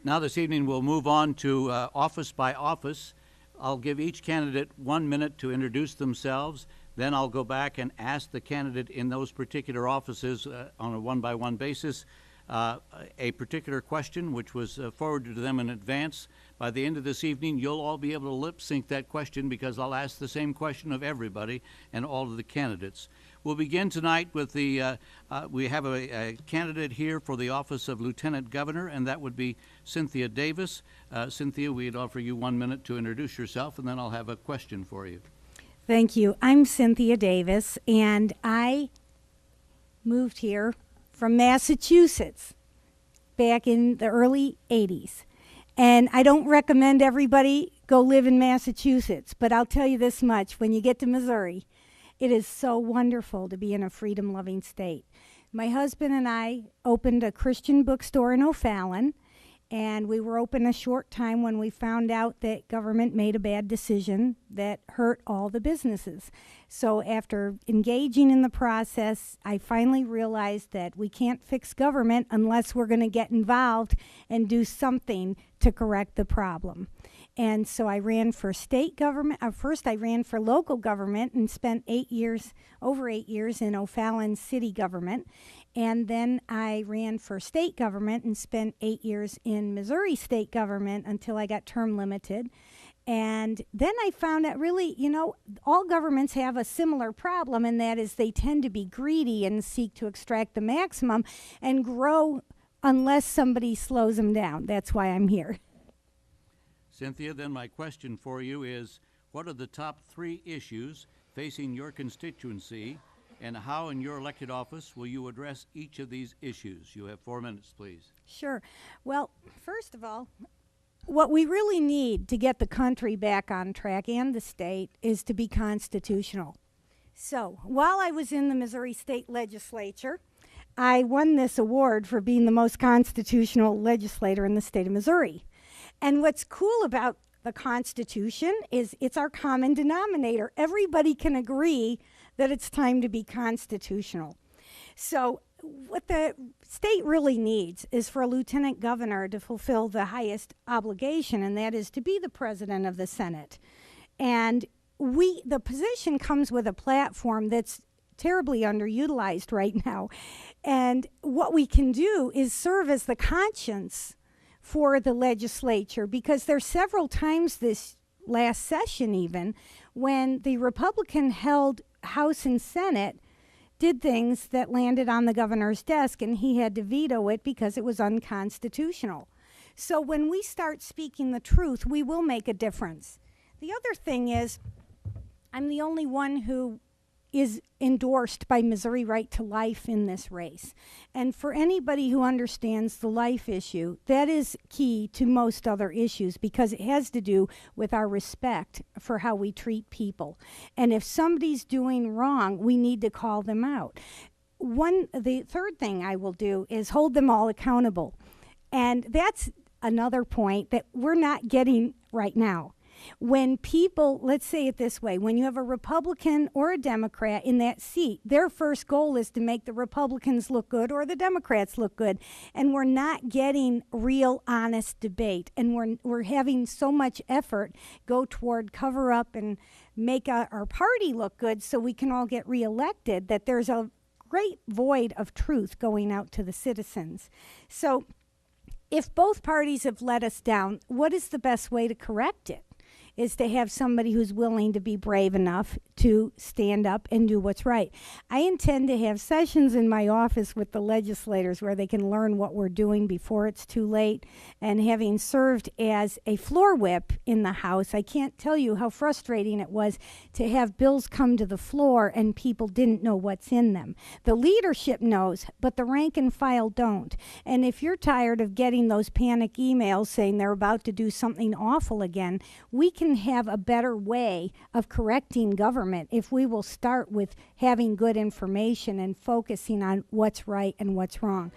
Now this evening we'll move on to office by office. I'll give each candidate 1 minute to introduce themselves. Then I'll go back and ask the candidate in those particular offices on a one-by-one basis a particular question which was forwarded to them in advance. By the end of this evening, you'll all be able to lip sync that question because I'll ask the same question of everybody and all of the candidates. We'll begin tonight with the, we have a candidate here for the office of Lieutenant Governor, and that would be Cynthia Davis. Cynthia, we'd offer you 1 minute to introduce yourself, and then I'll have a question for you. Thank you. I'm Cynthia Davis, and I moved here from Massachusetts back in the early 80s. And I don't recommend everybody go live in Massachusetts, but I'll tell you this much. When you get to Missouri, it is so wonderful to be in a freedom-loving state. My husband and I opened a Christian bookstore in O'Fallon, and we were open a short time when we found out that government made a bad decision that hurt all the businesses. So after engaging in the process, I finally realized that we can't fix government unless we're going to get involved and do something to correct the problem. And so I ran for state government. First, I ran for local government and spent over 8 years in O'Fallon city government. And then I ran for state government and spent 8 years in Missouri state government until I got term limited. And then I found that really, all governments have a similar problem, and that is they tend to be greedy and seek to extract the maximum and grow unless somebody slows them down. That's why I'm here. Cynthia, then my question for you is, what are the top 3 issues facing your constituency, and how in your elected office will you address each of these issues? You have 4 minutes, please. Sure. Well, first of all, what we really need to get the country back on track and the state is to be constitutional. So while I was in the Missouri State Legislature, I won this award for being the most constitutional legislator in the state of Missouri. And what's cool about the Constitution is it's our common denominator. Everybody can agree that it's time to be constitutional. So what the state really needs is for a lieutenant governor to fulfill the highest obligation, and that is to be the president of the Senate. And the position comes with a platform that's terribly underutilized right now. And what we can do is serve as the conscience for the legislature, because there's several times this last session even when the Republican held House and Senate did things that landed on the governor's desk, and he had to veto it because it was unconstitutional. So when we start speaking the truth, we will make a difference. The other thing is, I'm the only one who is endorsed by Missouri Right to Life in this race. And for anybody who understands the life issue, that is key to most other issues because it has to do with our respect for how we treat people. And if somebody's doing wrong, we need to call them out. The third thing I will do is hold them all accountable. And that's another point that we're not getting right now. When people, let's say it this way, when you have a Republican or a Democrat in that seat, their first goal is to make the Republicans look good or the Democrats look good. And we're not getting real, honest debate. And we're having so much effort go toward cover up and make our party look good so we can all get reelected that there's a great void of truth going out to the citizens. So if both parties have let us down, what is the best way to correct it? Is to have somebody who's willing to be brave enough to stand up and do what's right. I intend to have sessions in my office with the legislators where they can learn what we're doing before it's too late. And having served as a floor whip in the House, I can't tell you how frustrating it was to have bills come to the floor and people didn't know what's in them. The leadership knows, but the rank and file don't. And if you're tired of getting those panic emails saying they're about to do something awful again, we can have a better way of correcting government if we will start with having good information and focusing on what's right and what's wrong.